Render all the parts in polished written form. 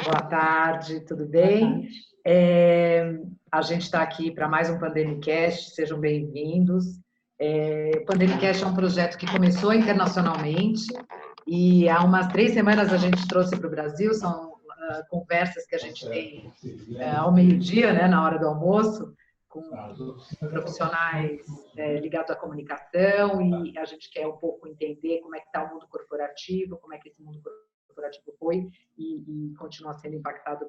boa tarde, tudo Boa bem? tarde. A gente está aqui para mais um Pandemicast, sejam bem-vindos. O Pandemicast é um projeto que começou internacionalmente e há umas 3 semanas a gente trouxe para o Brasil, são conversas que a gente tem ao meio-dia, né, na hora do almoço, com profissionais ligados à comunicação, e a gente quer um pouco entender como é que está o mundo corporativo, como é que esse mundo corporativo foi e continua sendo impactado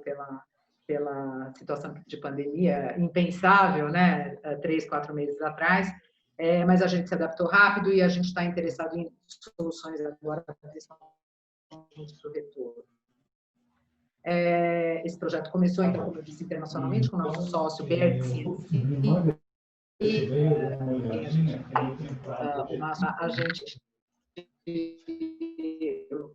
pela situação de pandemia, impensável, né, 3, 4 meses atrás, mas a gente se adaptou rápido e a gente está interessado em soluções agora, principalmente para o retorno. Esse projeto começou, então, como eu disse, internacionalmente, com o nosso sócio BRC, e a gente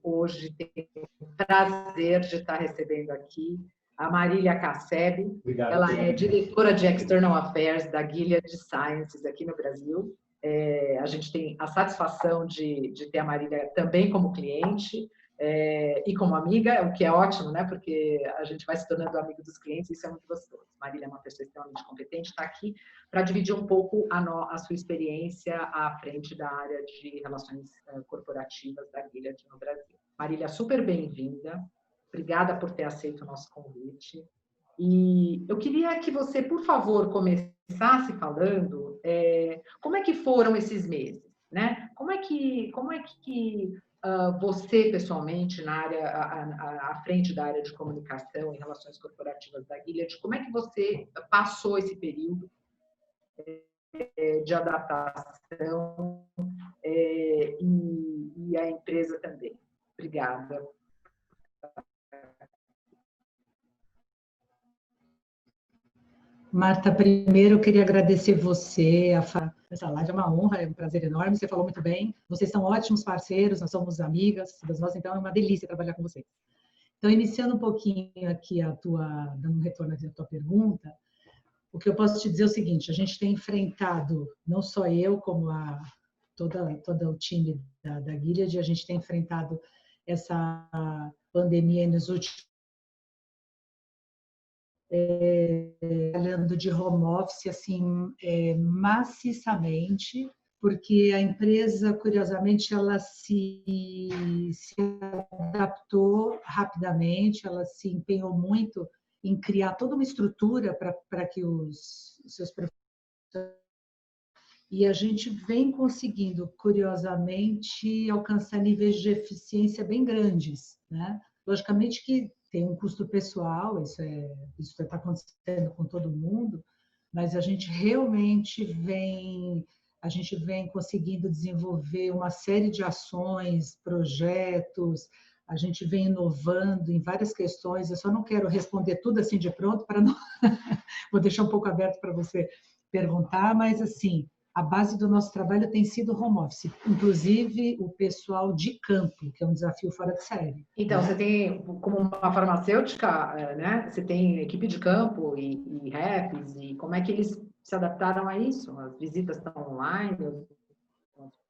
hoje tem o prazer de estar recebendo aqui a Marília Casseb. Ela é diretora de External Affairs da Gilead Sciences aqui no Brasil. A gente tem a satisfação de ter a Marília também como cliente e como amiga, o que é ótimo, né? Porque a gente vai se tornando amigo dos clientes, isso é muito gostoso. Marília é uma pessoa extremamente competente, está aqui para dividir um pouco a sua experiência à frente da área de relações corporativas da Gilead no Brasil. Marília, super bem-vinda. Obrigada por ter aceito o nosso convite. E eu queria que você, por favor, começasse falando como é que foram esses meses, né? Como é que você, pessoalmente, na área, à frente da área de comunicação e relações corporativas da Gilead, como é que você passou esse período de adaptação e a empresa também? Obrigada. Marta, primeiro eu queria agradecer você, essa live é uma honra, é um prazer enorme, você falou muito bem, vocês são ótimos parceiros, nós somos amigas, então é uma delícia trabalhar com vocês. Então, iniciando um pouquinho aqui dando um retorno à tua pergunta, o que eu posso te dizer é o seguinte, a gente tem enfrentado, não só eu, como todo o time da Gilead, a gente tem enfrentado essa pandemia nos últimos trabalhando de home office assim maciçamente, porque a empresa, curiosamente, ela se adaptou rapidamente, ela se empenhou muito em criar toda uma estrutura para que os seus profissionais, e a gente vem conseguindo, curiosamente, alcançar níveis de eficiência bem grandes, né? Logicamente que tem um custo pessoal, isso está acontecendo com todo mundo, mas a gente realmente vem conseguindo desenvolver uma série de ações, projetos, a gente vem inovando em várias questões. Eu só não quero responder tudo assim de pronto, para não vou deixar um pouco aberto para você perguntar, mas assim, a base do nosso trabalho tem sido home office, inclusive o pessoal de campo, que é um desafio fora de série. Então, você tem, como uma farmacêutica, né? Você tem equipe de campo e reps, e como é que eles se adaptaram a isso? As visitas estão online,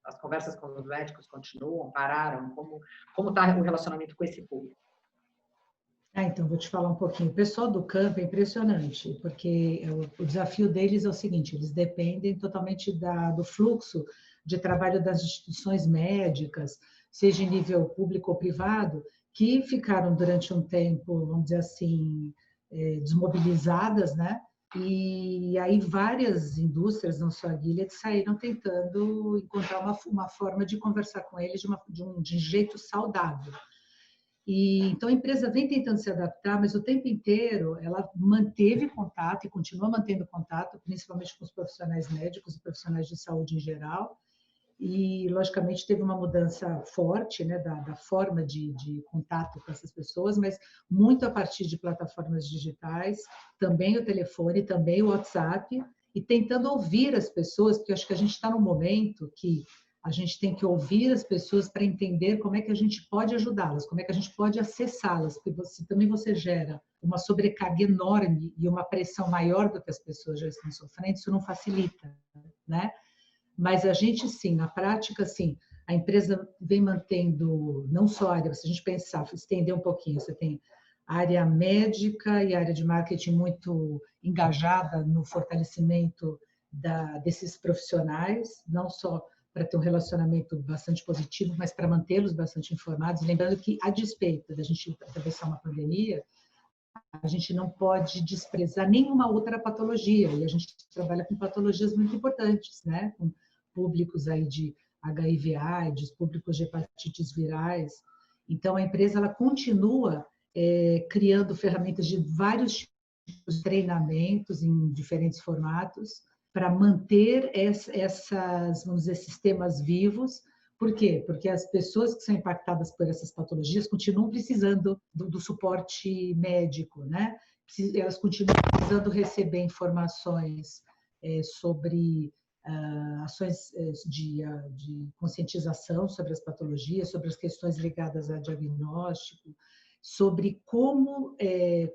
as conversas com os médicos continuam, pararam? Como está o relacionamento com esse público? Então, vou te falar um pouquinho. O pessoal do campo é impressionante, porque o desafio deles é o seguinte, eles dependem totalmente do fluxo de trabalho das instituições médicas, seja em nível público ou privado, que ficaram durante um tempo, vamos dizer assim, desmobilizadas, né? E aí várias indústrias, não só a Gilead, saíram tentando encontrar uma forma de conversar com eles de jeito saudável. Então, a empresa vem tentando se adaptar, mas o tempo inteiro ela manteve contato e continua mantendo contato, principalmente com os profissionais médicos e profissionais de saúde em geral. E, logicamente, teve uma mudança forte, né, da forma de contato com essas pessoas, mas muito a partir de plataformas digitais, também o telefone, também o WhatsApp, e tentando ouvir as pessoas, porque acho que a gente está num momento que a gente tem que ouvir as pessoas para entender como é que a gente pode ajudá-las, como é que a gente pode acessá-las, porque também você gera uma sobrecarga enorme e uma pressão maior do que as pessoas já estão sofrendo, isso não facilita, né? Mas a gente, sim, na prática, sim, a empresa vem mantendo, não só a área, se a gente pensar, estender um pouquinho, você tem a área médica e a área de marketing muito engajada no fortalecimento desses profissionais, não só para ter um relacionamento bastante positivo, mas para mantê-los bastante informados. Lembrando que, a despeito da gente atravessar uma pandemia, a gente não pode desprezar nenhuma outra patologia, e a gente trabalha com patologias muito importantes, né? Com públicos aí de HIV/AIDS, públicos de hepatites virais. Então, a empresa ela continua criando ferramentas de vários tipos de treinamentos em diferentes formatos para manter vamos dizer, sistemas vivos. Por quê? Porque as pessoas que são impactadas por essas patologias continuam precisando do suporte médico, né? Elas continuam precisando receber informações sobre ações de conscientização sobre as patologias, sobre as questões ligadas a diagnóstico, sobre como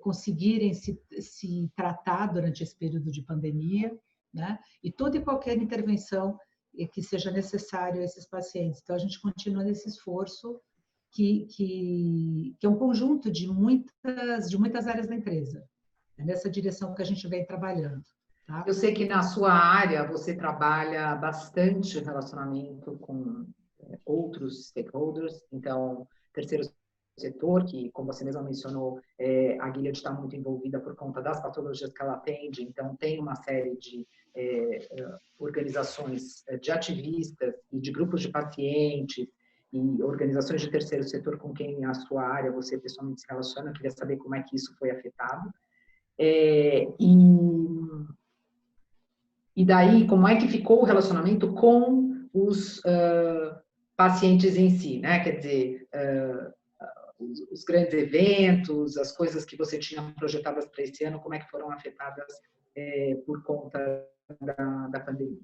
conseguirem se tratar durante esse período de pandemia, né? E toda e qualquer intervenção que seja necessário a esses pacientes. Então, a gente continua nesse esforço que é um conjunto de muitas áreas da empresa. É nessa direção que a gente vem trabalhando. Tá? Eu sei que na sua área você trabalha bastante relacionamento com outros stakeholders, então, terceiro setor, que, como você mesma mencionou, a Gilead está muito envolvida por conta das patologias que ela atende, então tem uma série de organizações de ativistas e de grupos de pacientes e organizações de terceiro setor com quem a sua área, você pessoalmente se relaciona. Eu queria saber como é que isso foi afetado. E daí, como é que ficou o relacionamento com os pacientes em si, né? Quer dizer, os grandes eventos, as coisas que você tinha projetadas para esse ano, como é que foram afetadas por conta da pandemia?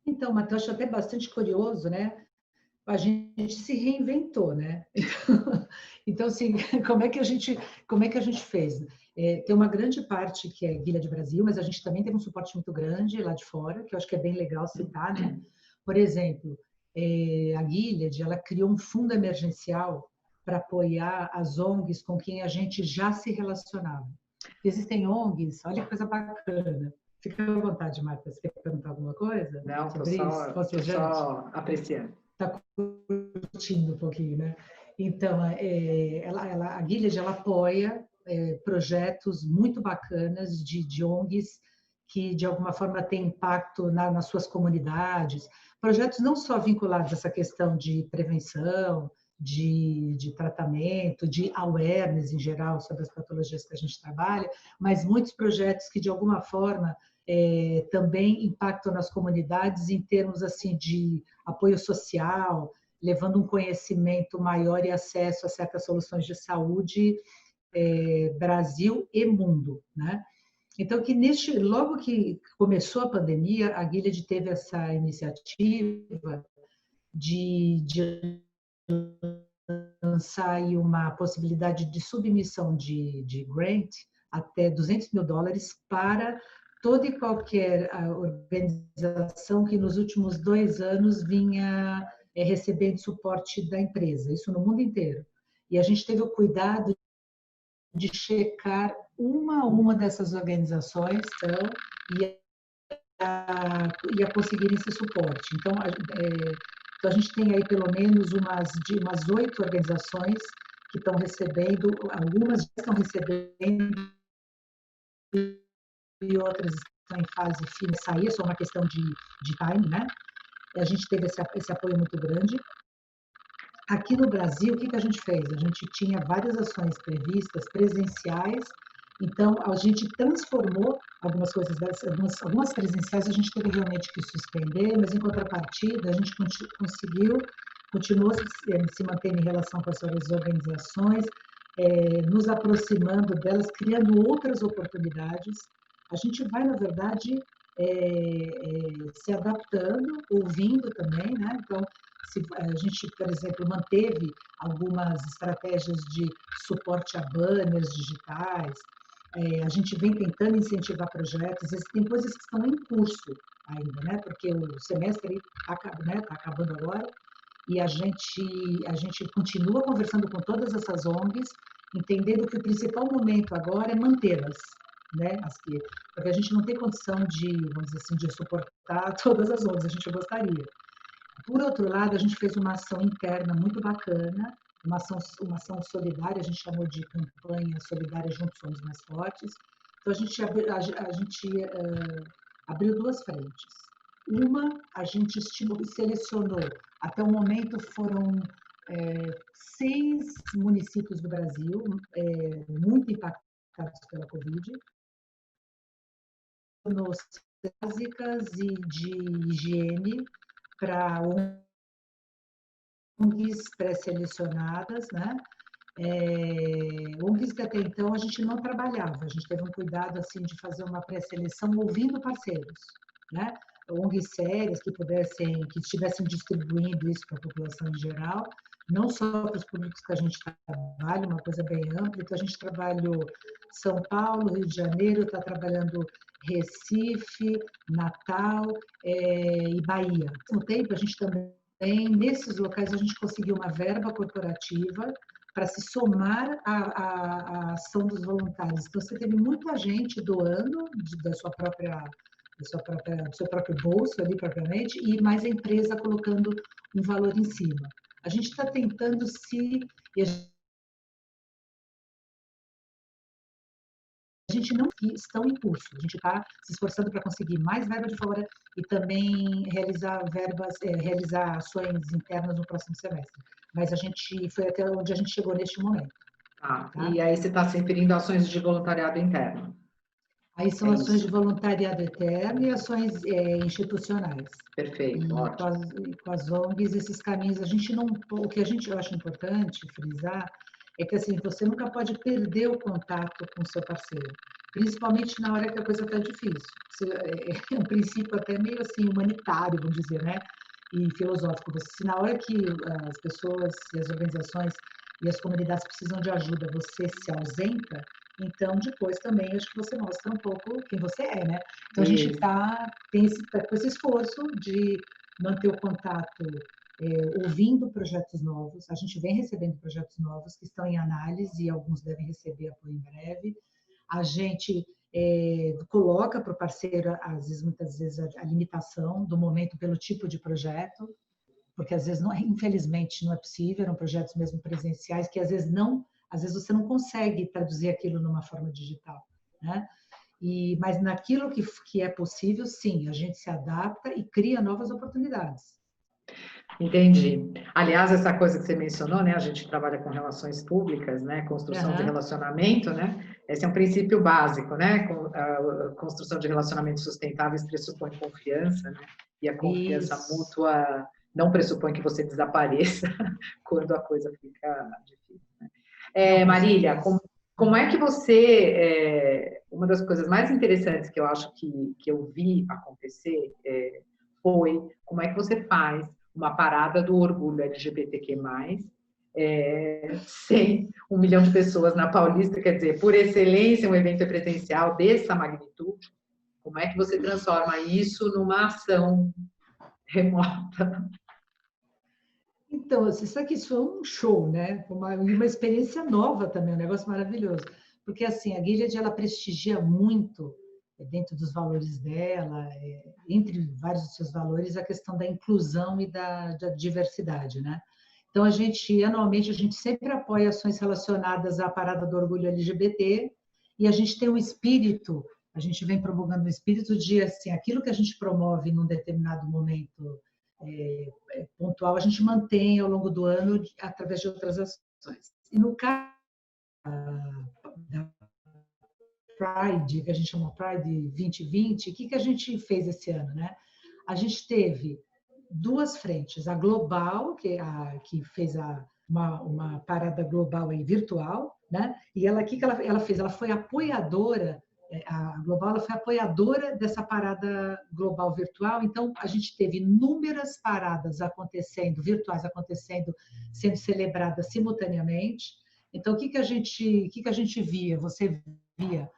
Então, Matheus, acho até bastante curioso, né? A gente se reinventou, né? Então, assim, como é que a gente fez? Tem uma grande parte que é Gilead Brasil, mas a gente também tem um suporte muito grande lá de fora, que eu acho que é bem legal citar, né? Por exemplo, a Gilead, ela criou um fundo emergencial para apoiar as ONGs com quem a gente já se relacionava. Existem ONGs, olha que coisa bacana. Fica à vontade, Marta, você quer perguntar alguma coisa? Não, estou só apreciando. Está curtindo um pouquinho, né? Então, a Gilead, ela apoia projetos muito bacanas de ONGs que, de alguma forma, têm impacto nas suas comunidades. Projetos não só vinculados a essa questão de prevenção, de tratamento, de awareness em geral sobre as patologias que a gente trabalha, mas muitos projetos que, de alguma forma, também impactam nas comunidades em termos assim de apoio social, levando um conhecimento maior e acesso a certas soluções de saúde, Brasil e mundo, né? Então, logo que começou a pandemia, a Gilead teve essa iniciativa de lançar aí uma possibilidade de submissão de grant até $200 mil para toda e qualquer organização que nos últimos 2 anos vinha recebendo suporte da empresa, isso no mundo inteiro. E a gente teve o cuidado de checar uma a uma dessas organizações e a conseguir esse suporte. Então, a gente tem aí pelo menos umas 8 organizações que estão recebendo, algumas já estão recebendo e outras estão em fase fina de sair, é só uma questão de time, né? E a gente teve esse apoio muito grande. Aqui no Brasil, o que a gente fez? A gente tinha várias ações previstas, presenciais, então a gente transformou algumas coisas algumas presenciais a gente teve realmente que suspender, mas em contrapartida a gente continuou se mantendo em relação com as organizações, nos aproximando delas, criando outras oportunidades. A gente vai, na verdade, se adaptando, ouvindo também, né? Então, a gente, por exemplo, manteve algumas estratégias de suporte a banners digitais, a gente vem tentando incentivar projetos, tem coisas que estão em curso ainda, né? Porque o semestre está acabando agora, e a gente continua conversando com todas essas ONGs entendendo que o principal momento agora é mantê-las, né? Porque a gente não tem condição de, vamos dizer assim, de suportar todas as ONGs, a gente gostaria. Por outro lado, a gente fez uma ação interna muito bacana, uma ação solidária, a gente chamou de campanha solidária Juntos Somos Mais Fortes. Então, a gente abriu duas frentes. Uma, a gente selecionou, até o momento foram 6 municípios do Brasil, muito impactados pela Covid, nos básicas e de higiene para ONGs pré-selecionadas, né? ONGs que até então a gente não trabalhava, a gente teve um cuidado assim de fazer uma pré-seleção ouvindo parceiros, né? ONGs sérias que estivessem distribuindo isso para a população em geral, não só para os públicos que a gente trabalha, uma coisa bem ampla. Então a gente trabalhou São Paulo, Rio de Janeiro, está trabalhando Recife, Natal e Bahia. Ao mesmo tempo, a gente também, nesses locais, a gente conseguiu uma verba corporativa para se somar à ação dos voluntários. Então, você teve muita gente doando do seu próprio bolso ali propriamente, e mais a empresa colocando um valor em cima. A gente está tentando a gente não estão em curso, a gente está se esforçando para conseguir mais verba de fora e também realizar ações internas no próximo semestre. Mas a gente foi até onde a gente chegou neste momento. Tá? E aí você está se referindo a ações de voluntariado interno? Aí são ações de voluntariado interno e ações institucionais. Perfeito, ótimo. Com as ONGs, esses caminhos, o que eu acho importante frisar é que assim, você nunca pode perder o contato com o seu parceiro, principalmente na hora que a coisa está difícil. É um princípio até meio assim humanitário, vamos dizer, né? E filosófico. Se na hora que as pessoas e as organizações e as comunidades precisam de ajuda, você se ausenta, então depois também acho que você mostra um pouco quem você é, né? Então a gente tem esse esforço de manter o contato, ouvindo projetos novos. A gente vem recebendo projetos novos que estão em análise e alguns devem receber apoio em breve. A gente coloca para o parceiro, muitas vezes, a limitação do momento pelo tipo de projeto, porque às vezes, infelizmente, não é possível, eram projetos mesmo presenciais, que às vezes você não consegue traduzir aquilo numa forma digital, né? Mas naquilo que é possível, sim, a gente se adapta e cria novas oportunidades. Entendi. Aliás, essa coisa que você mencionou, né? A gente trabalha com relações públicas, né? Construção de relacionamento, né? Esse é um princípio básico, né? A construção de relacionamentos sustentáveis pressupõe confiança, né? E a confiança mútua não pressupõe que você desapareça quando a coisa fica difícil, né? Marília, como é que você... uma das coisas mais interessantes que eu acho que eu vi acontecer foi como é que você faz uma parada do orgulho LGBTQ+, sem 1 milhão de pessoas na Paulista, quer dizer, por excelência, um evento presencial dessa magnitude. Como é que você transforma isso numa ação remota? Então, você sabe que isso foi um show, né? Uma experiência nova também, um negócio maravilhoso. Porque, assim, a Gilead, ela prestigia muito, dentro dos valores dela, entre vários dos seus valores, a questão da inclusão e da diversidade, né? Então, anualmente, a gente sempre apoia ações relacionadas à Parada do Orgulho LGBT, e a gente tem um espírito, a gente vem promulgando um espírito de, assim, aquilo que a gente promove num determinado momento pontual, a gente mantém ao longo do ano através de outras ações. E no caso da Pride, que a gente chama Pride 2020, o que a gente fez esse ano, né? A gente teve 2 frentes, a global, que fez uma parada global aí, virtual, né? E ela, o que ela fez? Ela foi apoiadora, a Global ela foi apoiadora dessa parada global virtual, então a gente teve inúmeras paradas virtuais acontecendo, sendo celebradas simultaneamente. Então, o que a gente via? Você via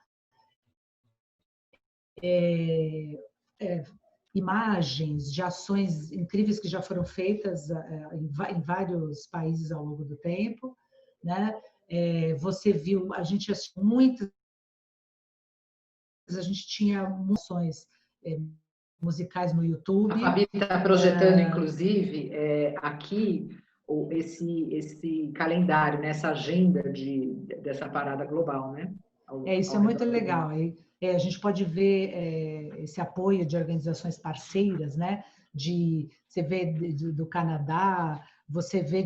imagens de ações incríveis que já foram feitas em vários países ao longo do tempo, né? Você viu, a gente assistiu muitas, a gente tinha moções musicais no YouTube. A Fabi está projetando, inclusive, aqui esse calendário, né? Essa agenda dessa parada global, né? Isso é muito legal. A gente pode ver esse apoio de organizações parceiras, né? Você vê do Canadá, você vê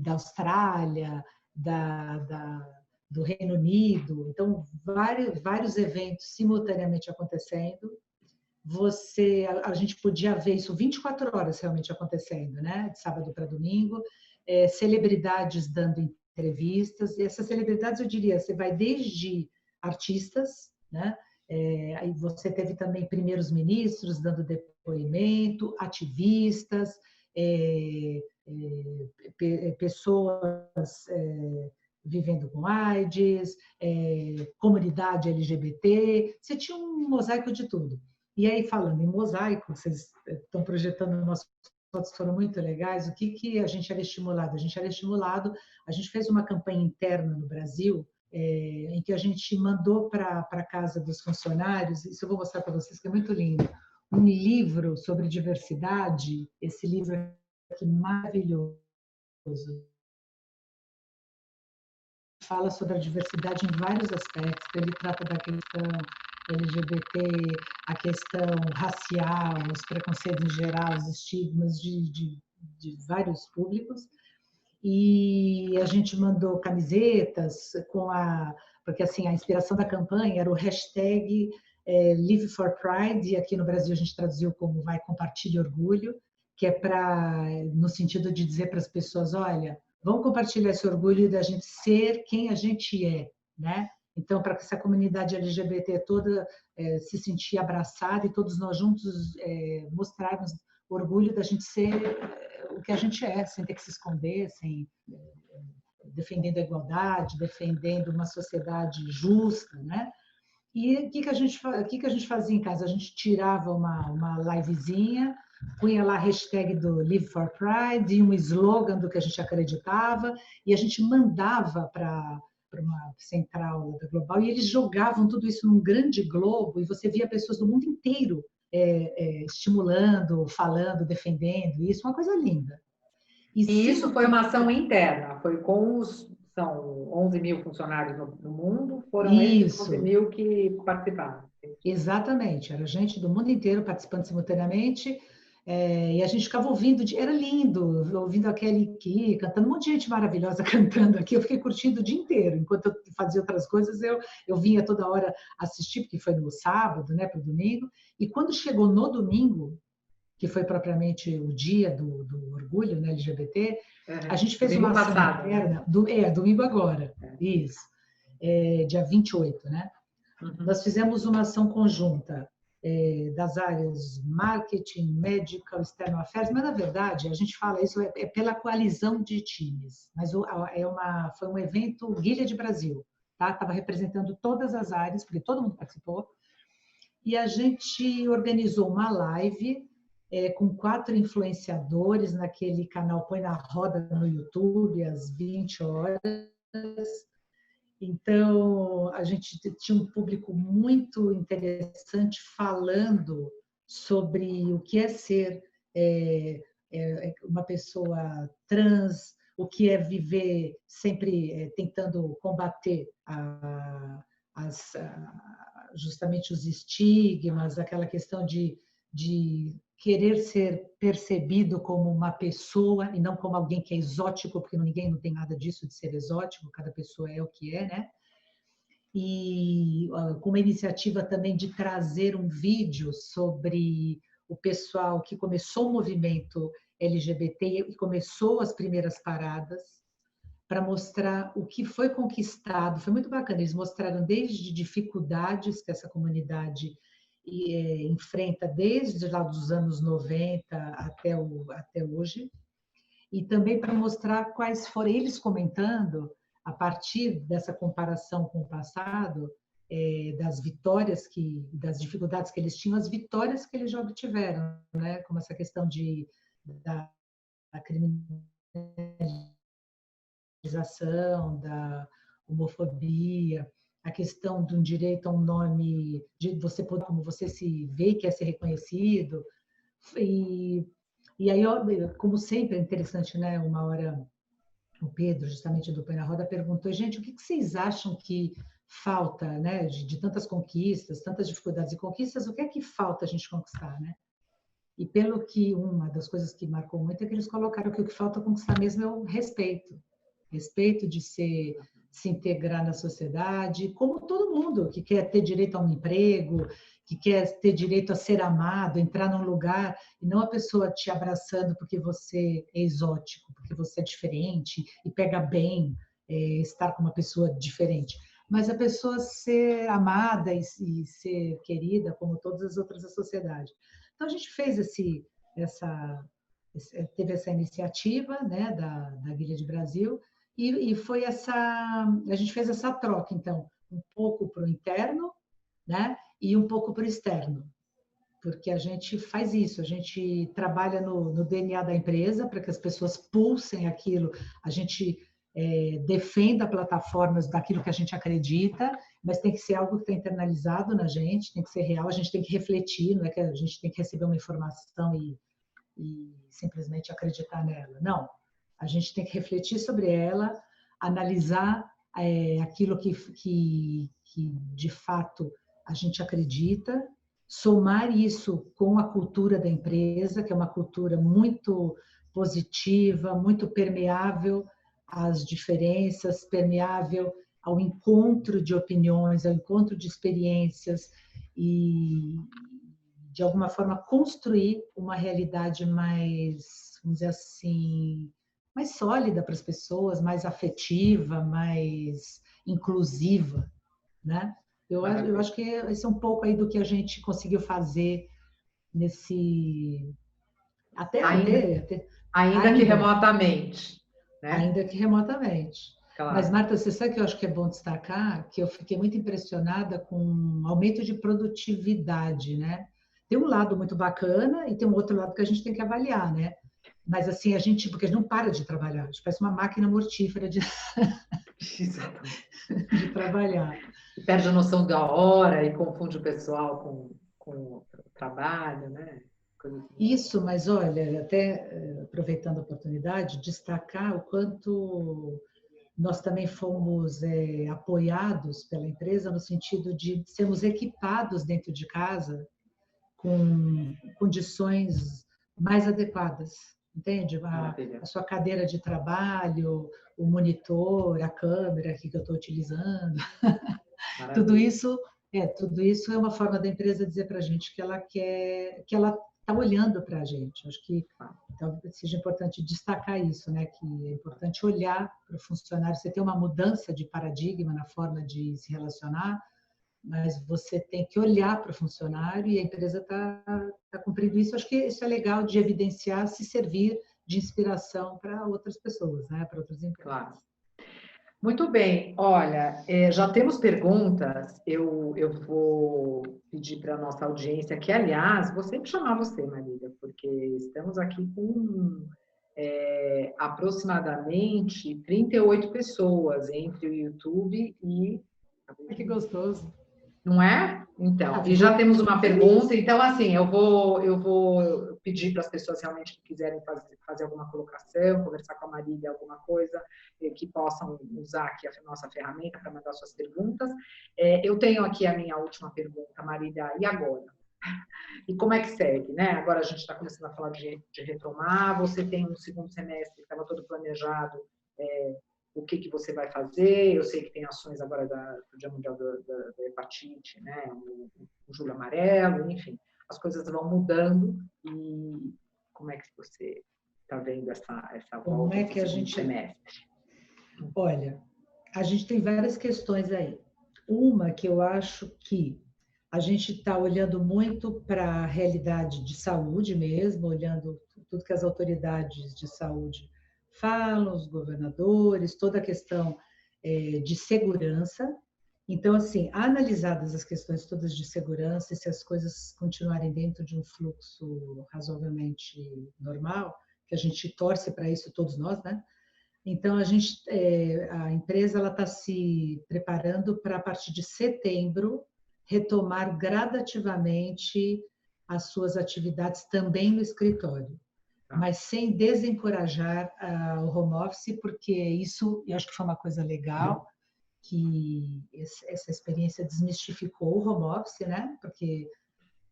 da Austrália, do Reino Unido. Então, vários eventos simultaneamente acontecendo. A gente podia ver isso 24 horas realmente acontecendo, né? De sábado para domingo. Celebridades dando entrevistas. E essas celebridades, eu diria, você vai desde artistas, né? Aí você teve também primeiros ministros dando depoimento, ativistas, pessoas vivendo com AIDS, comunidade LGBT. Você tinha um mosaico de tudo. E aí, falando em mosaico, vocês estão projetando umas fotos que foram muito legais. O que a gente era estimulado? A gente fez uma campanha interna no Brasil, em que a gente mandou para a casa dos funcionários, isso eu vou mostrar para vocês, que é muito lindo, um livro sobre diversidade. Esse livro é maravilhoso. Fala sobre a diversidade em vários aspectos. Ele trata da questão LGBT, a questão racial, os preconceitos em geral, os estigmas de vários públicos. E a gente mandou camisetas porque assim a inspiração da campanha era o hashtag Live for Pride, e aqui no Brasil a gente traduziu como vai compartilhe orgulho, que é no sentido de dizer para as pessoas, olha, vamos compartilhar esse orgulho da gente ser quem a gente é, né? Então, para que essa comunidade LGBT toda se sentir abraçada e todos nós juntos mostrarmos orgulho da gente ser o que a gente é, sem ter que se esconder, defendendo a igualdade, defendendo uma sociedade justa, né? E o que a gente fazia em casa? A gente tirava uma livezinha, punha lá a hashtag do Live for Pride e um slogan do que a gente acreditava, e a gente mandava para uma central da Global, e eles jogavam tudo isso num grande globo, e você via pessoas do mundo inteiro estimulando, falando, defendendo isso, uma coisa linda. E isso foi uma ação interna, foi com são 11 mil funcionários no mundo, foram esses 11 mil que participaram. Exatamente, era gente do mundo inteiro participando simultaneamente, e a gente ficava ouvindo, era lindo, ouvindo a Kelly Key cantando, um monte de gente maravilhosa cantando aqui, eu fiquei curtindo o dia inteiro, enquanto eu fazia outras coisas, eu vinha toda hora assistir, porque foi no sábado, né, para o domingo, e quando chegou no domingo, que foi propriamente o dia do orgulho, né, LGBT, a gente fez uma ação interna, domingo agora, isso, dia 28, né? Nós fizemos uma ação conjunta das áreas marketing, medical, external affairs, mas na verdade a gente fala isso pela coalizão de times, mas foi um evento Gilead Brasil, tá? Estava representando todas as áreas, porque todo mundo participou, e a gente organizou uma live com 4 influenciadores naquele canal Põe na Roda no YouTube, às 20 horas. Então, a gente tinha um público muito interessante falando sobre o que é ser uma pessoa trans, o que é viver sempre tentando combater justamente os estigmas, aquela questão de querer ser percebido como uma pessoa e não como alguém que é exótico, porque ninguém não tem nada disso de ser exótico, cada pessoa é o que é, né? E com uma iniciativa também de trazer um vídeo sobre o pessoal que começou o movimento LGBT e começou as primeiras paradas, para mostrar o que foi conquistado. Foi muito bacana, eles mostraram desde dificuldades que essa comunidade enfrenta desde lá dos anos 90 até hoje, e também para mostrar quais foram eles comentando, a partir dessa comparação com o passado, das vitórias das dificuldades que eles tinham, as vitórias que eles já obtiveram, né? Como essa questão da criminalidade da homofobia, a questão de um direito a um nome, de você poder, como você se vê, quer ser reconhecido. E aí, como sempre, é interessante, né? Uma hora o Pedro, justamente do Põe na Roda, perguntou, gente, o que vocês acham que falta, né? De tantas conquistas, tantas dificuldades e conquistas, o que é que falta a gente conquistar, né? E pelo que uma das coisas que marcou muito é que eles colocaram que o que falta conquistar mesmo é o respeito. Respeito de se integrar na sociedade, como todo mundo que quer ter direito a um emprego, que quer ter direito a ser amado, entrar num lugar, e não a pessoa te abraçando porque você é exótico, porque você é diferente e pega bem estar com uma pessoa diferente. Mas a pessoa ser amada e ser querida como todas as outras da sociedade. Então, a gente fez teve essa iniciativa, né, da Guilha de Brasil, e foi a gente fez essa troca, então, um pouco para o interno, né, e um pouco para o externo, porque a gente faz isso, a gente trabalha no DNA da empresa para que as pessoas pulsem aquilo, a gente defenda plataformas daquilo que a gente acredita, mas tem que ser algo que está internalizado na gente, tem que ser real, a gente tem que refletir, não é que a gente tem que receber uma informação e simplesmente acreditar nela. Não, a gente tem que refletir sobre ela, analisar aquilo que de fato a gente acredita, somar isso com a cultura da empresa, que é uma cultura muito positiva, muito permeável às diferenças, permeável ao encontro de opiniões, ao encontro de experiências e, de alguma forma, construir uma realidade mais, vamos dizer assim, mais sólida para as pessoas, mais afetiva, mais inclusiva, né? Eu acho que esse é um pouco aí do que a gente conseguiu fazer nesse... Ainda que remotamente. Né? Ainda que remotamente. Claro. Mas, Marta, você sabe que eu acho que é bom destacar que eu fiquei muito impressionada com o aumento de produtividade, né? Tem um lado muito bacana e tem um outro lado que a gente tem que avaliar, né? Mas assim, porque a gente não para de trabalhar, a gente parece uma máquina mortífera de trabalhar. Perde a noção da hora e confunde o pessoal com o trabalho, né? Isso, mas olha, até aproveitando a oportunidade, destacar o quanto nós também fomos apoiados pela empresa no sentido de sermos equipados dentro de casa com condições mais adequadas, entende? A sua cadeira de trabalho, o monitor, a câmera aqui que eu estou utilizando, tudo isso é uma forma da empresa dizer para a gente que ela quer, que ela está olhando para a gente. Acho que talvez seja importante destacar isso, né? Que é importante olhar para o funcionário. Você tem uma mudança de paradigma na forma de se relacionar, mas você tem que olhar para o funcionário e a empresa está cumprindo isso. Acho que isso é legal de evidenciar, se servir de inspiração para outras pessoas, né? Para outras empresas. Claro. Muito bem, olha, já temos perguntas, eu vou pedir para a nossa audiência, que aliás, vou sempre chamar você, Marília, porque estamos aqui com aproximadamente 38 pessoas entre o YouTube e... Que gostoso! Não é? Então, e já temos uma pergunta, então assim, eu vou pedir para as pessoas realmente que quiserem fazer alguma colocação, conversar com a Marília, alguma coisa, que possam usar aqui a nossa ferramenta para mandar suas perguntas. Eu tenho aqui a minha última pergunta, Marília, e agora? E como é que segue, né? Agora a gente está começando a falar de retomar, você tem um segundo semestre que estava todo planejado, o que você vai fazer. Eu sei que tem ações agora do Dia Mundial da Hepatite, né? O Julho Amarelo, enfim, as coisas vão mudando. E como é que você está vendo essa volta? Como é que a gente... semestre? Olha, a gente tem várias questões aí. Uma que eu acho que a gente está olhando muito para a realidade de saúde mesmo, olhando tudo que as autoridades de saúde falam, os governadores, toda a questão de segurança. Então, assim, analisadas as questões todas de segurança, e se as coisas continuarem dentro de um fluxo razoavelmente normal, que a gente torce para isso, todos nós, né? Então, a empresa está se preparando para, a partir de setembro, retomar gradativamente as suas atividades também no escritório, mas sem desencorajar o home office, porque isso, eu acho que foi uma coisa legal, que essa experiência desmistificou o home office, né? Porque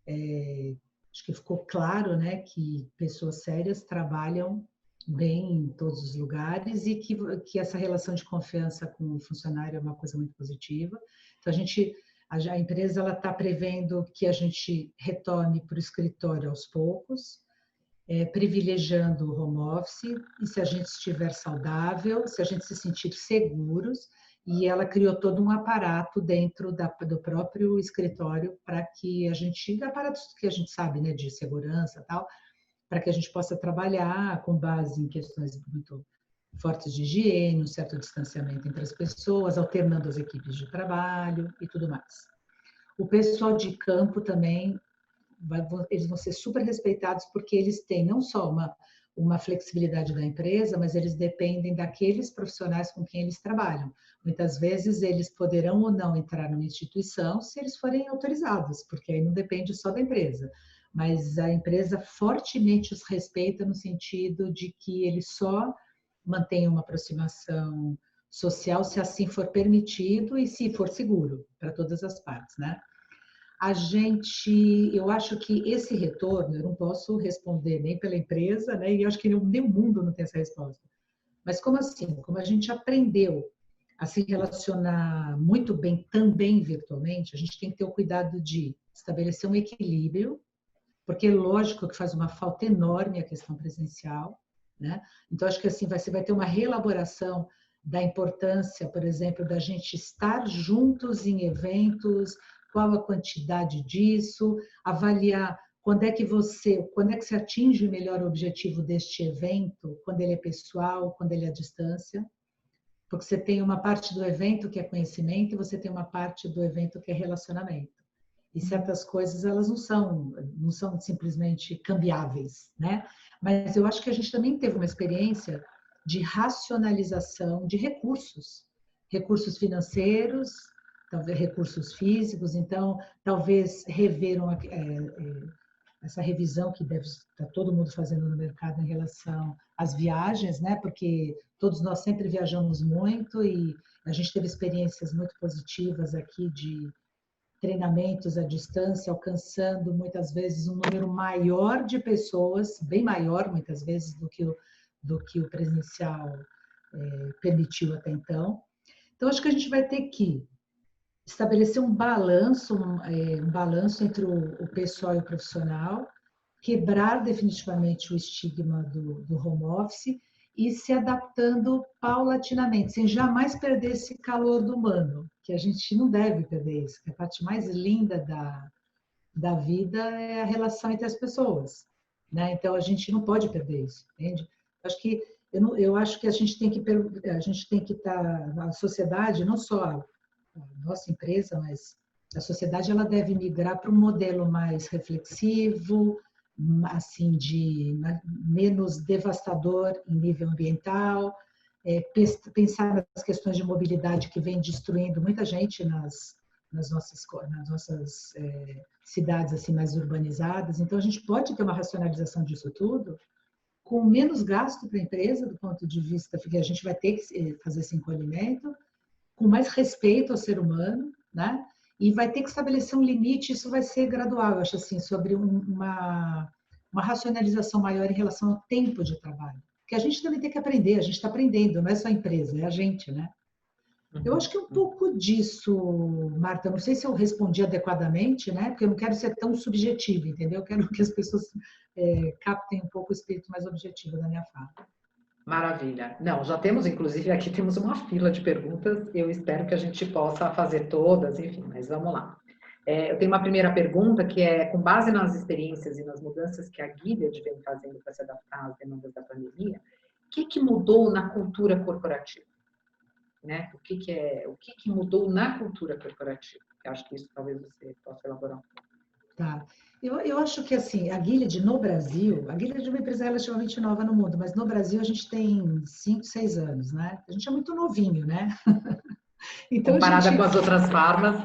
acho que ficou claro, né, que pessoas sérias trabalham bem em todos os lugares e que essa relação de confiança com o funcionário é uma coisa muito positiva. Então, a empresa ela está prevendo que a gente retorne para o escritório aos poucos, privilegiando o home office, e se a gente estiver saudável, se a gente se sentir seguros, e ela criou todo um aparato dentro do próprio escritório para que aparatos que a gente sabe, né, de segurança e tal, para que a gente possa trabalhar com base em questões muito fortes de higiene, um certo distanciamento entre as pessoas, alternando as equipes de trabalho e tudo mais. O pessoal de campo também, eles vão ser super respeitados porque eles têm não só uma flexibilidade da empresa, mas eles dependem daqueles profissionais com quem eles trabalham. Muitas vezes eles poderão ou não entrar numa instituição se eles forem autorizados, porque aí não depende só da empresa. Mas a empresa fortemente os respeita no sentido de que eles só mantêm uma aproximação social se assim for permitido e se for seguro para todas as partes, né? Eu acho que esse retorno, eu não posso responder nem pela empresa, né? E eu acho que nem o mundo não tem essa resposta. Mas como assim? Como a gente aprendeu a se relacionar muito bem também virtualmente, a gente tem que ter o cuidado de estabelecer um equilíbrio, porque é lógico que faz uma falta enorme a questão presencial, né? Então acho que assim você vai ter uma reelaboração da importância, por exemplo, da gente estar juntos em eventos, qual a quantidade disso, avaliar quando é que se atinge o melhor objetivo deste evento, quando ele é pessoal, quando ele é à distância, porque você tem uma parte do evento que é conhecimento e você tem uma parte do evento que é relacionamento. E certas coisas elas não são simplesmente cambiáveis, né? Mas eu acho que a gente também teve uma experiência de racionalização de recursos financeiros, talvez recursos físicos, então talvez reveram essa revisão que deve estar todo mundo fazendo no mercado em relação às viagens, né? Porque todos nós sempre viajamos muito e a gente teve experiências muito positivas aqui de treinamentos à distância, alcançando muitas vezes um número maior de pessoas, bem maior muitas vezes do que o presencial permitiu até então. Então, acho que a gente vai ter que estabelecer um balanço entre o pessoal e o profissional, quebrar definitivamente o estigma do home office e se adaptando paulatinamente, sem jamais perder esse calor do humano, que a gente não deve perder isso, que a parte mais linda da vida é a relação entre as pessoas, né? Então a gente não pode perder isso, entende? Eu acho que a gente tem que estar na sociedade, não só a nossa empresa, mas a sociedade ela deve migrar para um modelo mais reflexivo, assim de menos devastador em nível ambiental, pensar nas questões de mobilidade que vem destruindo muita gente nas nossas cidades assim mais urbanizadas. Então a gente pode ter uma racionalização disso tudo com menos gasto para a empresa do ponto de vista que a gente vai ter que fazer esse encolhimento, com mais respeito ao ser humano, né? E vai ter que estabelecer um limite, isso vai ser gradual, eu acho assim, sobre uma racionalização maior em relação ao tempo de trabalho. Porque a gente também tem que aprender, a gente está aprendendo, não é só a empresa, é a gente, né? Eu acho que é um pouco disso, Marta, não sei se eu respondi adequadamente, né? Porque eu não quero ser tão subjetiva, entendeu? Eu quero que as pessoas captem um pouco o espírito mais objetivo da minha fala. Maravilha. Não, já temos, inclusive, aqui temos uma fila de perguntas. Eu espero que a gente possa fazer todas, enfim, mas vamos lá. Eu tenho uma primeira pergunta que é, com base nas experiências e nas mudanças que a Gilead vem fazendo para se adaptar às demandas da pandemia, o que mudou na cultura corporativa? Né? O que mudou na cultura corporativa? Eu acho que isso talvez você possa elaborar um pouco. Tá. Eu acho que assim, a Gilead no Brasil, a Gilead é uma empresa relativamente nova no mundo, mas no Brasil a gente tem 5, 6 anos, né? A gente é muito novinho, né? Então a Comparada gente com as outras farmas,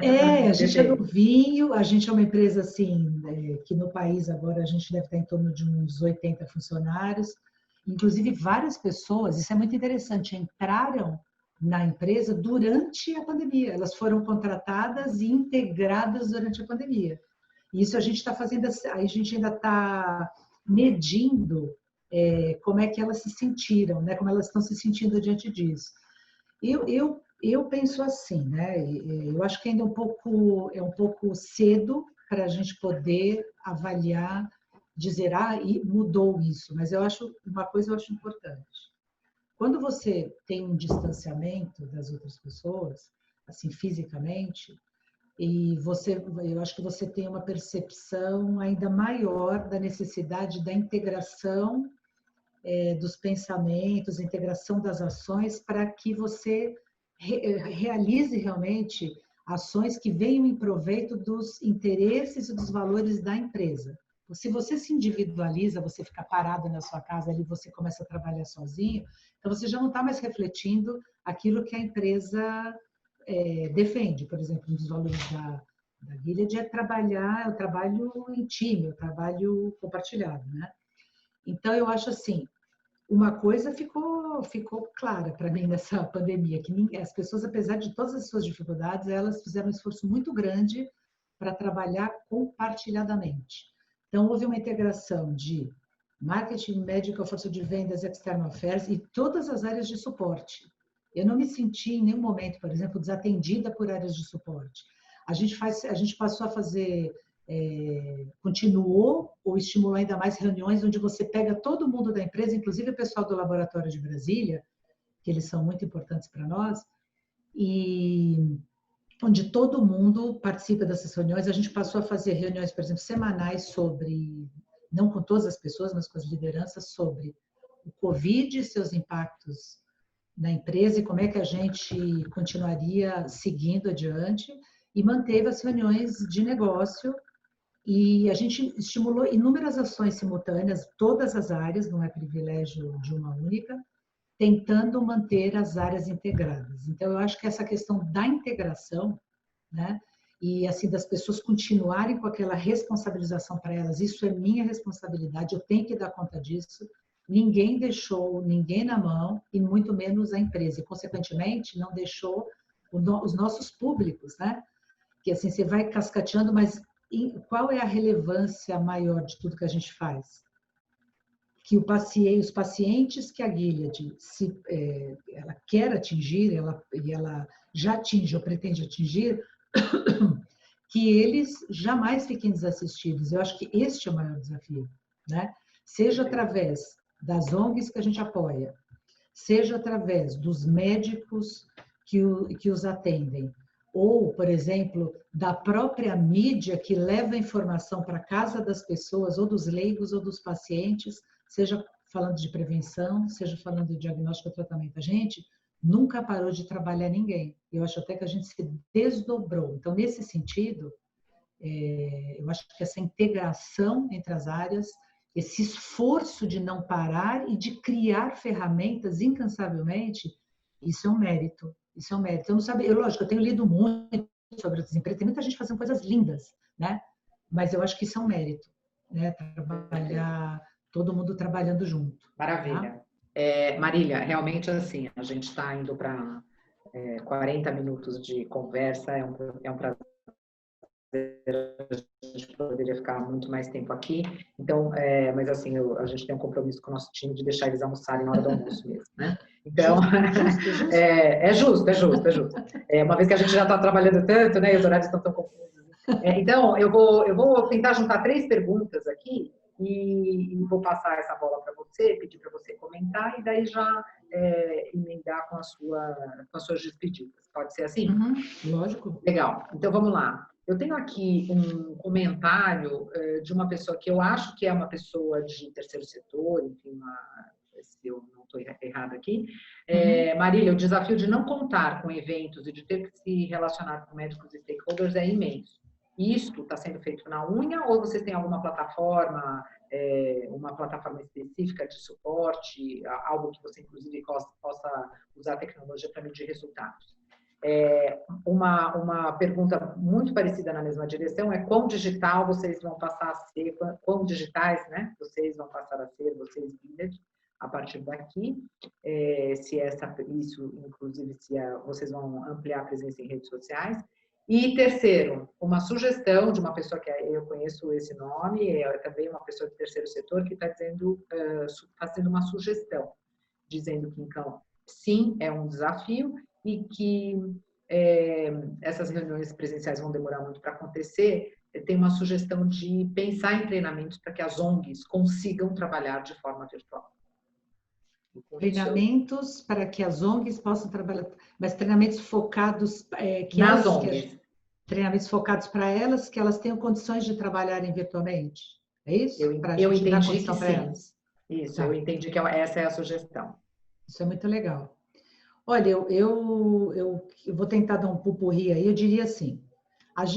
a gente é depende. novinho, a gente é uma empresa assim, que no país agora a gente deve estar em torno de uns 80 funcionários. Inclusive, várias pessoas, isso é muito interessante, entraram na empresa durante a pandemia. Elas foram contratadas e integradas durante a pandemia. Isso a gente está fazendo, a gente ainda está medindo como é que elas se sentiram, né? Como elas estão se sentindo diante disso. Eu penso assim, né? Eu acho que ainda é um pouco cedo para a gente poder avaliar, dizer, e mudou isso. Mas eu acho uma coisa eu acho importante. Quando você tem um distanciamento das outras pessoas, assim, fisicamente, e eu acho que você tem uma percepção ainda maior da necessidade da integração dos pensamentos, integração das ações, para que você realize realmente ações que venham em proveito dos interesses e dos valores da empresa. Se você se individualiza, você fica parado na sua casa ali, você começa a trabalhar sozinho, então você já não está mais refletindo aquilo que a empresa defende. Por exemplo, um dos valores da Gilead é o trabalho em time, o trabalho compartilhado, né? Então, eu acho assim, uma coisa ficou clara para mim nessa pandemia, que as pessoas, apesar de todas as suas dificuldades, elas fizeram um esforço muito grande para trabalhar compartilhadamente. Então, houve uma integração de marketing, medical, força de vendas, external affairs e todas as áreas de suporte. Eu não me senti em nenhum momento, por exemplo, desatendida por áreas de suporte. A gente passou a fazer continuou ou estimulou ainda mais reuniões onde você pega todo mundo da empresa, inclusive o pessoal do laboratório de Brasília, que eles são muito importantes para nós, e onde todo mundo participa dessas reuniões. A gente passou a fazer reuniões, por exemplo, semanais sobre, não com todas as pessoas, mas com as lideranças, sobre o Covid e seus impactos na empresa e como é que a gente continuaria seguindo adiante, e manteve as reuniões de negócio. E a gente estimulou inúmeras ações simultâneas, todas as áreas, não é privilégio de uma única, tentando manter as áreas integradas. Então, eu acho que essa questão da integração, né, e assim das pessoas continuarem com aquela responsabilização para elas, isso é minha responsabilidade, eu tenho que dar conta disso. Ninguém deixou ninguém na mão, e muito menos a empresa, e consequentemente não deixou os nossos públicos, né? Que assim você vai cascateando, mas qual é a relevância maior de tudo que a gente faz? Que os pacientes que a Gilead ela quer atingir, e ela já atinge ou pretende atingir, que eles jamais fiquem desassistidos. Eu acho que este é o maior desafio, né? Seja através das ONGs que a gente apoia, seja através dos médicos que os atendem, ou, por exemplo, da própria mídia que leva a informação para a casa das pessoas, ou dos leigos ou dos pacientes, seja falando de prevenção, seja falando de diagnóstico ou tratamento. A gente nunca parou de trabalhar ninguém. Eu acho até que a gente se desdobrou. Então, nesse sentido, eu acho que essa integração entre as áreas, esse esforço de não parar e de criar ferramentas incansavelmente, isso é um mérito. Isso é um mérito. Eu não sabia, lógico, eu tenho lido muito sobre outras empresas, tem muita gente fazendo coisas lindas, né? Mas eu acho que isso é um mérito, né? Trabalhar, todo mundo trabalhando junto. Maravilha. Tá? Marília, realmente assim, a gente está indo para 40 minutos de conversa, é um prazer, a gente poderia ficar muito mais tempo aqui, então, mas assim, a gente tem um compromisso com o nosso time de deixar eles almoçarem na hora do almoço mesmo, né? Então, Justo. é justo. Uma vez que a gente já está trabalhando tanto, né, e os horários estão tão confusos. Então, eu vou tentar juntar 3 perguntas aqui e vou passar essa bola para você, pedir para você comentar e daí já emendar com as suas despedidas. Pode ser assim? Uhum, lógico. Legal. Então, vamos lá. Eu tenho aqui um comentário de uma pessoa que eu acho que é uma pessoa de terceiro setor, enfim, se eu não estou errada aqui. Marília, o desafio de não contar com eventos e de ter que se relacionar com médicos e stakeholders é imenso. Isso está sendo feito na unha ou vocês têm alguma plataforma, uma plataforma específica de suporte, algo que você, inclusive, possa usar a tecnologia para medir resultados? Uma pergunta muito parecida na mesma direção é quão digital vocês vão passar a ser, quão digitais, né, vocês vão passar a ser, vocês, Village, a partir daqui, se isso, inclusive, vocês vão ampliar a presença em redes sociais. E terceiro, uma sugestão de uma pessoa que eu conheço esse nome, é também uma pessoa do terceiro setor que está fazendo uma sugestão, dizendo que, então, sim, é um desafio e que essas reuniões presenciais vão demorar muito para acontecer. Tem uma sugestão de pensar em treinamentos para que as ONGs consigam trabalhar de forma virtual. Treinamentos para que as ONGs possam trabalhar, mas treinamentos focados nas ONGs. Treinamentos focados para elas, que elas tenham condições de trabalharem virtualmente. É isso? Eu entendi que sim. Elas. Isso, tá. Eu entendi que essa é a sugestão. Isso é muito legal. Olha, eu vou tentar dar um pupurri aí, eu diria assim,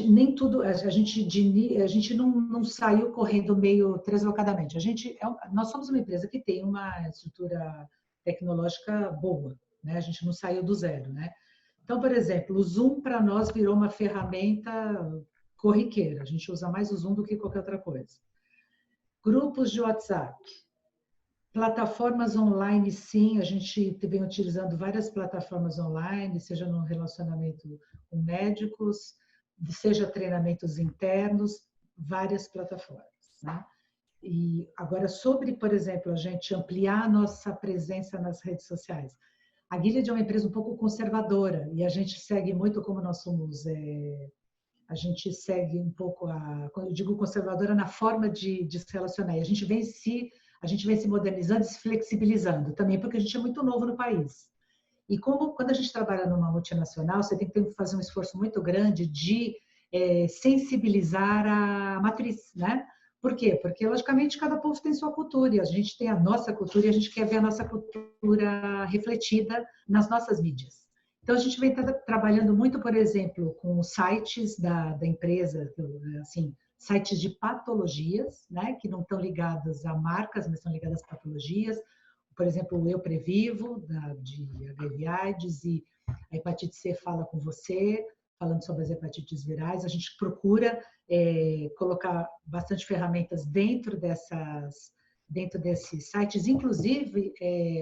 nem tudo, a gente não saiu correndo meio deslocadamente. Nós somos uma empresa que tem uma estrutura tecnológica boa, né? A gente não saiu do zero, né? Então, por exemplo, o Zoom para nós virou uma ferramenta corriqueira. A gente usa mais o Zoom do que qualquer outra coisa. Grupos de WhatsApp. Plataformas online, sim, a gente vem utilizando várias plataformas online, seja no relacionamento com médicos, seja treinamentos internos, várias plataformas, né? E agora, sobre, por exemplo, a gente ampliar a nossa presença nas redes sociais. A Gilead é uma empresa um pouco conservadora e a gente segue muito como nós somos, a gente segue um pouco, quando eu digo conservadora, na forma de se relacionar. E a gente vem se modernizando, se flexibilizando também, porque a gente é muito novo no país. E quando a gente trabalha numa multinacional, você tem que fazer um esforço muito grande de sensibilizar a matriz, né? Por quê? Porque, logicamente, cada povo tem sua cultura e a gente tem a nossa cultura e a gente quer ver a nossa cultura refletida nas nossas mídias. Então, a gente vem trabalhando muito, por exemplo, com sites da empresa, assim, sites de patologias, né, que não estão ligadas a marcas, mas estão ligadas a patologias. Por exemplo, o Eu Previvo, de HIV/AIDS, e a hepatite C fala com você, falando sobre as hepatites virais. A gente procura colocar bastante ferramentas dentro desses sites, inclusive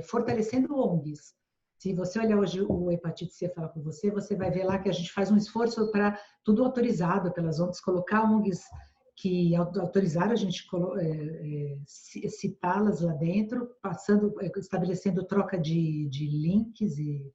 fortalecendo ONGs. Se você olhar hoje o Hepatite C Fala com Você, você vai ver lá que a gente faz um esforço para tudo autorizado pelas ONGs, colocar ONGs que autorizaram a gente citá-las lá dentro, estabelecendo troca de links e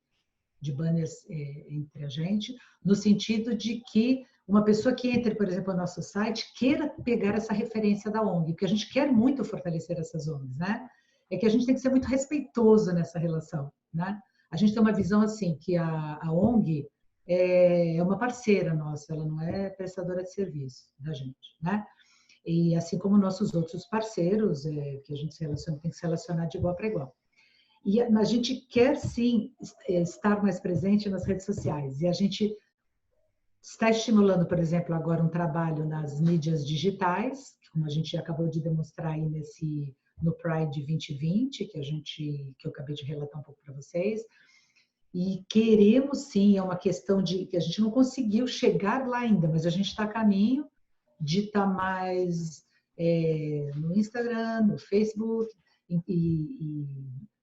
de banners entre a gente, no sentido de que uma pessoa que entre, por exemplo, no nosso site, queira pegar essa referência da ONG, porque a gente quer muito fortalecer essas ONGs, né? É que a gente tem que ser muito respeitoso nessa relação, né? A gente tem uma visão assim, que a ONG é uma parceira nossa, ela não é prestadora de serviço da gente, né? E assim como nossos outros parceiros, que a gente se relaciona, tem que se relacionar de igual para igual. E a gente quer, sim, estar mais presente nas redes sociais. E a gente está estimulando, por exemplo, agora um trabalho nas mídias digitais, como a gente acabou de demonstrar aí no Pride 2020, que eu acabei de relatar um pouco para vocês. E queremos, sim, é uma questão que a gente não conseguiu chegar lá ainda, mas a gente está a caminho de estar mais no Instagram, no Facebook, e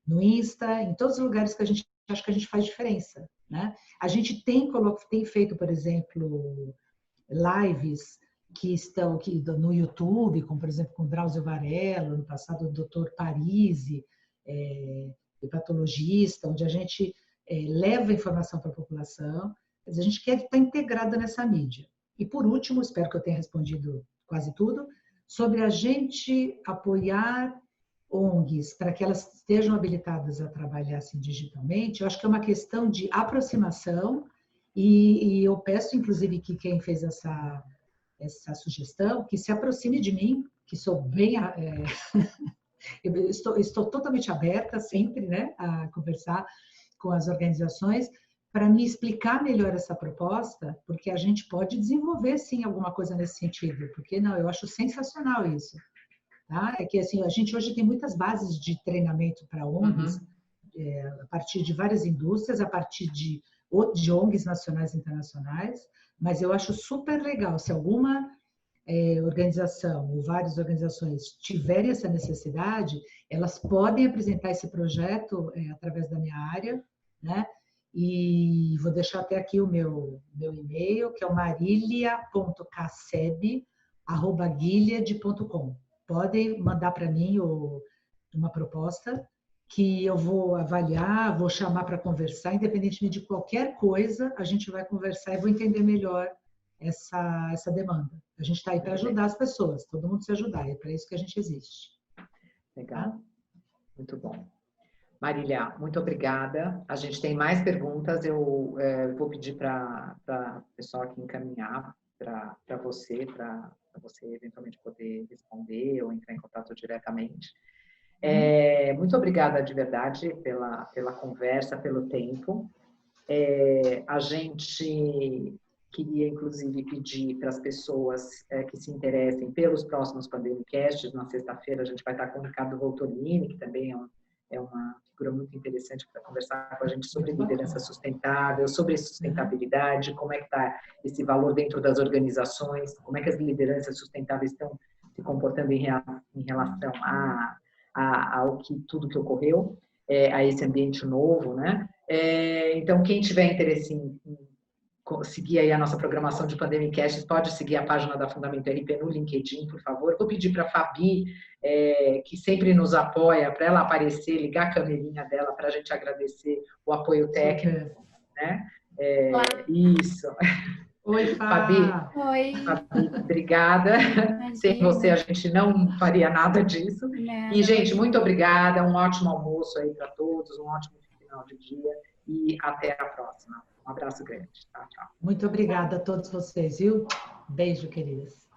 no Insta, em todos os lugares que a gente acha que a gente faz diferença, né? A gente tem feito, por exemplo, lives que estão aqui no YouTube, como, por exemplo, com Drauzio Varela, no passado o Dr. Parisi, hepatologista, onde a gente leva informação para a população, mas a gente quer estar integrada nessa mídia. E, por último, espero que eu tenha respondido quase tudo, sobre a gente apoiar ONGs para que elas estejam habilitadas a trabalhar assim, digitalmente. Eu acho que é uma questão de aproximação e eu peço, inclusive, que quem fez essa sugestão, que se aproxime de mim, que sou bem... eu estou totalmente aberta sempre, né, a conversar com as organizações, para me explicar melhor essa proposta, porque a gente pode desenvolver, sim, alguma coisa nesse sentido. Porque não, eu acho sensacional isso. Tá? É que assim, a gente hoje tem muitas bases de treinamento para ONGs, a partir de várias indústrias, a partir de ONGs nacionais e internacionais, mas eu acho super legal se alguma organização ou várias organizações tiverem essa necessidade, elas podem apresentar esse projeto através da minha área, né? E vou deixar até aqui o meu e-mail, que é o marilia.casseb@gilead.com. Podem mandar para mim uma proposta que eu vou avaliar, vou chamar para conversar, independentemente de qualquer coisa, a gente vai conversar e vou entender melhor essa demanda. A gente está aí para ajudar as pessoas, todo mundo se ajudar, é para isso que a gente existe. Legal, tá? Muito bom. Marília, muito obrigada. A gente tem mais perguntas, eu vou pedir para o pessoal aqui encaminhar para você eventualmente poder responder ou entrar em contato diretamente. Muito obrigada de verdade pela conversa, pelo tempo. A gente queria, inclusive, pedir para as pessoas que se interessem pelos próximos Pandemicasts. Na sexta-feira a gente vai estar com o Ricardo Voltolini, que também é uma figura muito interessante para conversar com a gente sobre liderança sustentável, sobre sustentabilidade, como é que está esse valor dentro das organizações, como é que as lideranças sustentáveis estão se comportando em relação ao tudo que ocorreu, a esse ambiente novo, né? Então, quem tiver interesse em seguir aí a nossa programação de Pandemicasts, pode seguir a página da Fundamento RP no LinkedIn, por favor. Vou pedir para a Fabi, que sempre nos apoia, para ela aparecer, ligar a câmerinha dela para a gente agradecer o apoio técnico, né? Isso. Oi, Fabi. Oi. Fabi, obrigada. Imagina. Sem você a gente não faria nada disso. Não, e, gente, muito obrigada. Um ótimo almoço aí para todos, um ótimo final de dia e até a próxima. Um abraço grande. Tchau, tchau. Muito obrigada a todos vocês, viu? Beijo, queridas.